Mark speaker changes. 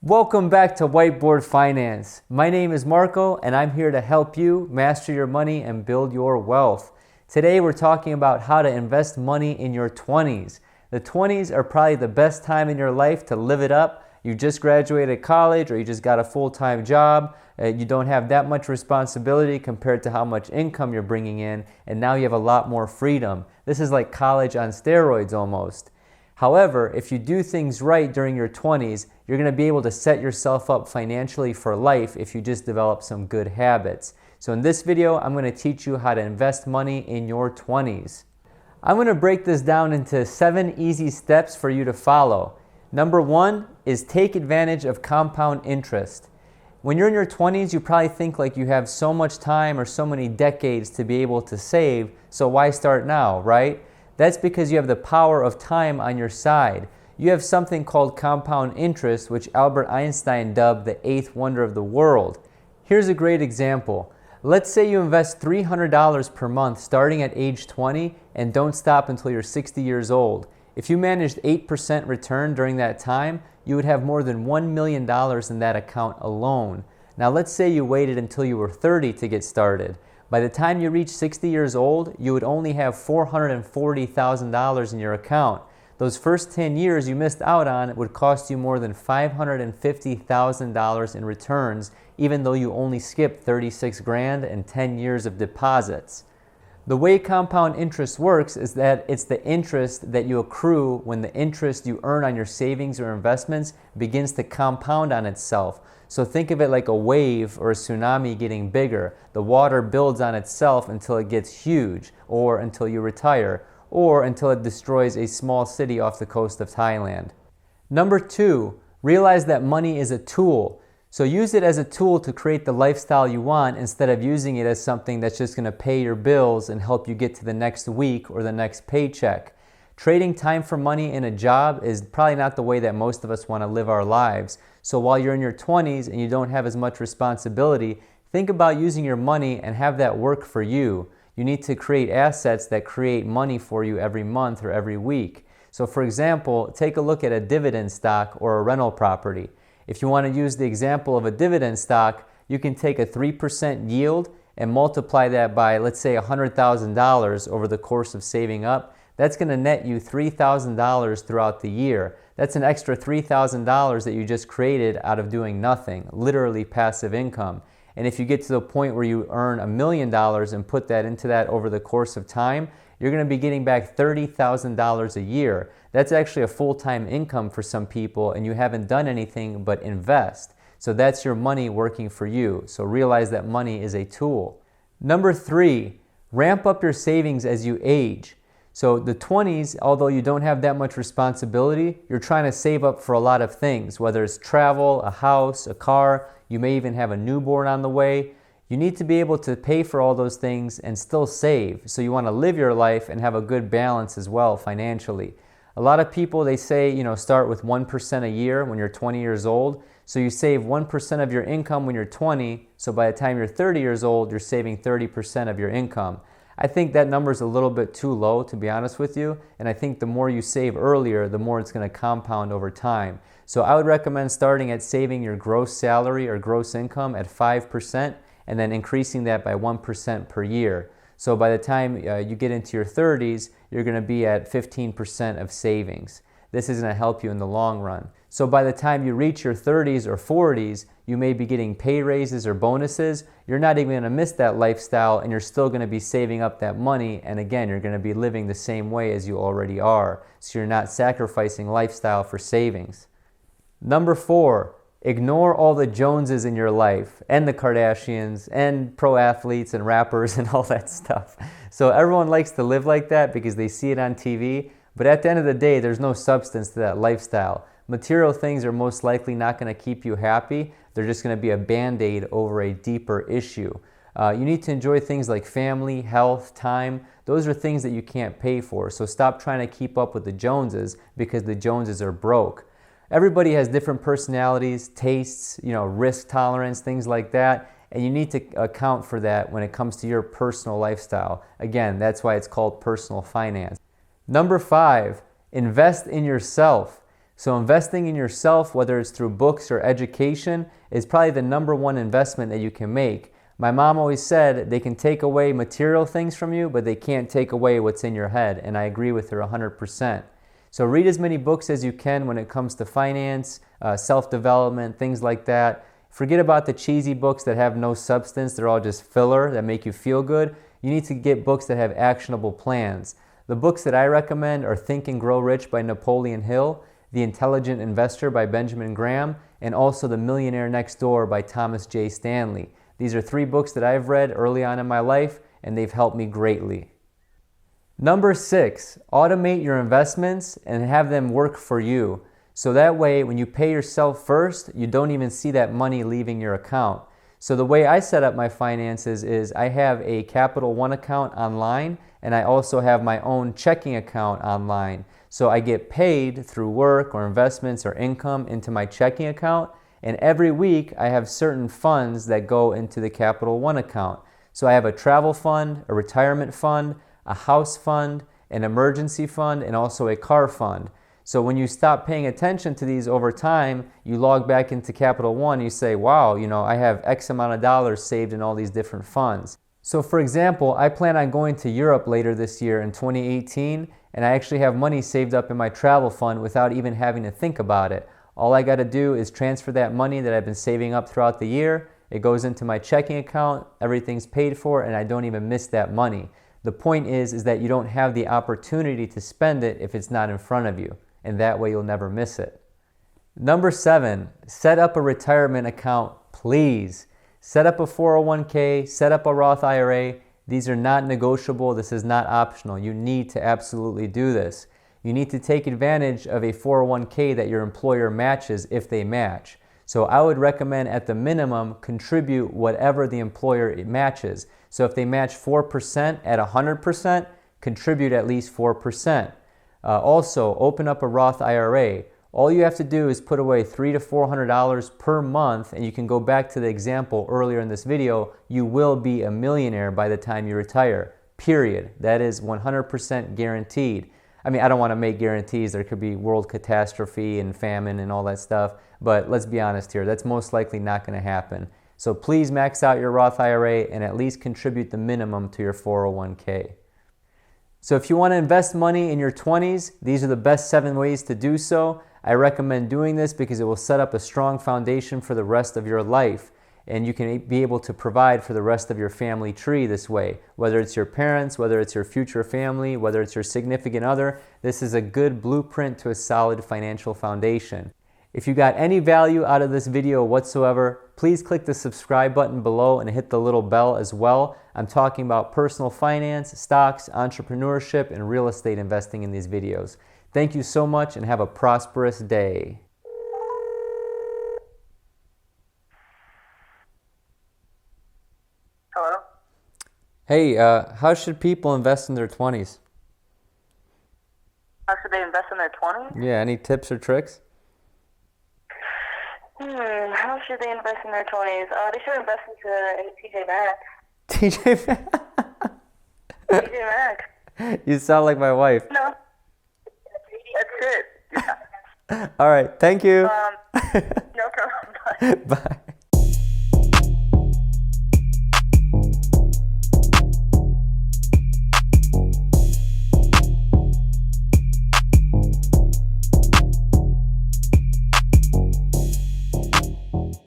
Speaker 1: Welcome back to Whiteboard Finance. My name is Marco and I'm here to help you master your money and build your wealth. Today we're talking about how to invest money in your 20s. The 20s are probably the best time in your life to live it up. You just graduated college or you just got a full-time job. You don't have that much responsibility compared to how much income you're bringing in, and now you have a lot more freedom. This is like college on steroids almost. However, if you do things right during your 20s, you're going to be able to set yourself up financially for life if you just develop some good habits. So in this video, I'm going to teach you how to invest money in your 20s. I'm going to break this down into 7 easy steps for you to follow. Number 1 is take advantage of compound interest. When you're in your 20s, you probably think like you have so much time or so many decades to be able to save, so why start now, right? That's because you have the power of time on your side. You have something called compound interest, which Albert Einstein dubbed the 8th wonder of the world. Here's a great example. Let's say you invest $300 per month starting at age 20 and don't stop until you're 60 years old. If you managed 8% return during that time, you would have more than $1 million in that account alone. Now let's say you waited until you were 30 to get started. By the time you reach 60 years old, you would only have $440,000 in your account. Those first 10 years you missed out on would cost you more than $550,000 in returns, even though you only skipped 36 grand and 10 years of deposits. The way compound interest works is that it's the interest that you accrue when the interest you earn on your savings or investments begins to compound on itself. So think of it like a wave or a tsunami getting bigger. The water builds on itself until it gets huge, or until you retire, or until it destroys a small city off the coast of Thailand. Number 2, realize that money is a tool. So use it as a tool to create the lifestyle you want instead of using it as something that's just going to pay your bills and help you get to the next week or the next paycheck. Trading time for money in a job is probably not the way that most of us want to live our lives. So while you're in your 20s and you don't have as much responsibility, think about using your money and have that work for you. You need to create assets that create money for you every month or every week. So for example, take a look at a dividend stock or a rental property. If you want to use the example of a dividend stock, you can take a 3% yield and multiply that by, let's say, $100,000 over the course of saving up. That's going to net you $3,000 throughout the year. That's an extra $3,000 that you just created out of doing nothing, literally passive income. And if you get to the point where you earn $1 million and put that into that over the course of time, you're going to be getting back $30,000 a year. That's actually a full-time income for some people, and you haven't done anything but invest. So that's your money working for you. So realize that money is a tool. Number 3, ramp up your savings as you age. So the 20s, although you don't have that much responsibility, you're trying to save up for a lot of things, whether it's travel, a house, a car, you may even have a newborn on the way. You need to be able to pay for all those things and still save. So you want to live your life and have a good balance as well financially. A lot of people, they say, start with 1% a year when you're 20 years old. So you save 1% of your income when you're 20. So by the time you're 30 years old, you're saving 30% of your income. I think that number is a little bit too low, to be honest with you. And I think the more you save earlier, the more it's going to compound over time. So I would recommend starting at saving your gross salary or gross income at 5% and then increasing that by 1% per year. So by the time you get into your 30s, you're going to be at 15% of savings. This is going to help you in the long run. So by the time you reach your 30s or 40s, you may be getting pay raises or bonuses. You're not even going to miss that lifestyle, and you're still going to be saving up that money. And again, you're going to be living the same way as you already are. So you're not sacrificing lifestyle for savings. Number 4, ignore all the Joneses in your life and the Kardashians and pro athletes and rappers and all that stuff. So everyone likes to live like that because they see it on TV. But at the end of the day, there's no substance to that lifestyle. Material things are most likely not going to keep you happy. They're just going to be a band-aid over a deeper issue. You need to enjoy things like family, health, time. Those are things that you can't pay for. So stop trying to keep up with the Joneses because the Joneses are broke. Everybody has different personalities, tastes, risk tolerance, things like that. And you need to account for that when it comes to your personal lifestyle. Again, that's why it's called personal finance. Number 5, invest in yourself. So investing in yourself, whether it's through books or education, is probably the number one investment that you can make. My mom always said they can take away material things from you, but they can't take away what's in your head, and I agree with her 100%. So read as many books as you can when it comes to finance, self-development, things like that. Forget about the cheesy books that have no substance. They're all just filler that make you feel good. You need to get books that have actionable plans. The books that I recommend are Think and Grow Rich by Napoleon Hill, The Intelligent Investor by Benjamin Graham, and also The Millionaire Next Door by Thomas J. Stanley. These are 3 books that I've read early on in my life, and they've helped me greatly. Number 6, automate your investments and have them work for you. So that way, when you pay yourself first, you don't even see that money leaving your account. So the way I set up my finances is I have a Capital One account online, and I also have my own checking account online. So I get paid through work or investments or income into my checking account, and every week I have certain funds that go into the Capital One account. So I have a travel fund, a retirement fund, a house fund, an emergency fund, and also a car fund. So when you stop paying attention to these over time, you log back into Capital One, you say, wow, I have X amount of dollars saved in all these different funds. So for example, I plan on going to Europe later this year in 2018, and I actually have money saved up in my travel fund without even having to think about it. All I got to do is transfer that money that I've been saving up throughout the year. It goes into my checking account, everything's paid for, and I don't even miss that money. The point is that you don't have the opportunity to spend it if it's not in front of you, and that way you'll never miss it. Number 7, set up a retirement account, please. Set up a 401k, set up a Roth IRA. These are not negotiable. This is not optional. You need to absolutely do this. You need to take advantage of a 401k that your employer matches if they match. So I would recommend at the minimum contribute whatever the employer matches. So if they match 4% at 100%, contribute at least 4%. Also, open up a Roth IRA. All you have to do is put away $300 to $400 per month, and you can go back to the example earlier in this video. You will be a millionaire by the time you retire, period. That is 100% guaranteed. I mean, I don't want to make guarantees. There could be world catastrophe and famine and all that stuff, but let's be honest here. That's most likely not going to happen. So please max out your Roth IRA and at least contribute the minimum to your 401k. So if you want to invest money in your 20s, these are the best 7 ways to do so. I recommend doing this because it will set up a strong foundation for the rest of your life, and you can be able to provide for the rest of your family tree this way. Whether it's your parents, whether it's your future family, whether it's your significant other, this is a good blueprint to a solid financial foundation. If you got any value out of this video whatsoever, please click the subscribe button below and hit the little bell as well. I'm talking about personal finance, stocks, entrepreneurship, and real estate investing in these videos. Thank you so much and have a prosperous day.
Speaker 2: Hello?
Speaker 1: Hey, how should people invest in their 20s?
Speaker 2: How should they invest in their 20s?
Speaker 1: Yeah, any tips or tricks?
Speaker 2: How should they invest in their 20s? They should invest into TJ Maxx.
Speaker 1: TJ Maxx?
Speaker 2: TJ Maxx.
Speaker 1: You sound like my wife.
Speaker 2: No. That's it.
Speaker 1: All right, thank you.
Speaker 2: No problem. Bye.
Speaker 1: Bye.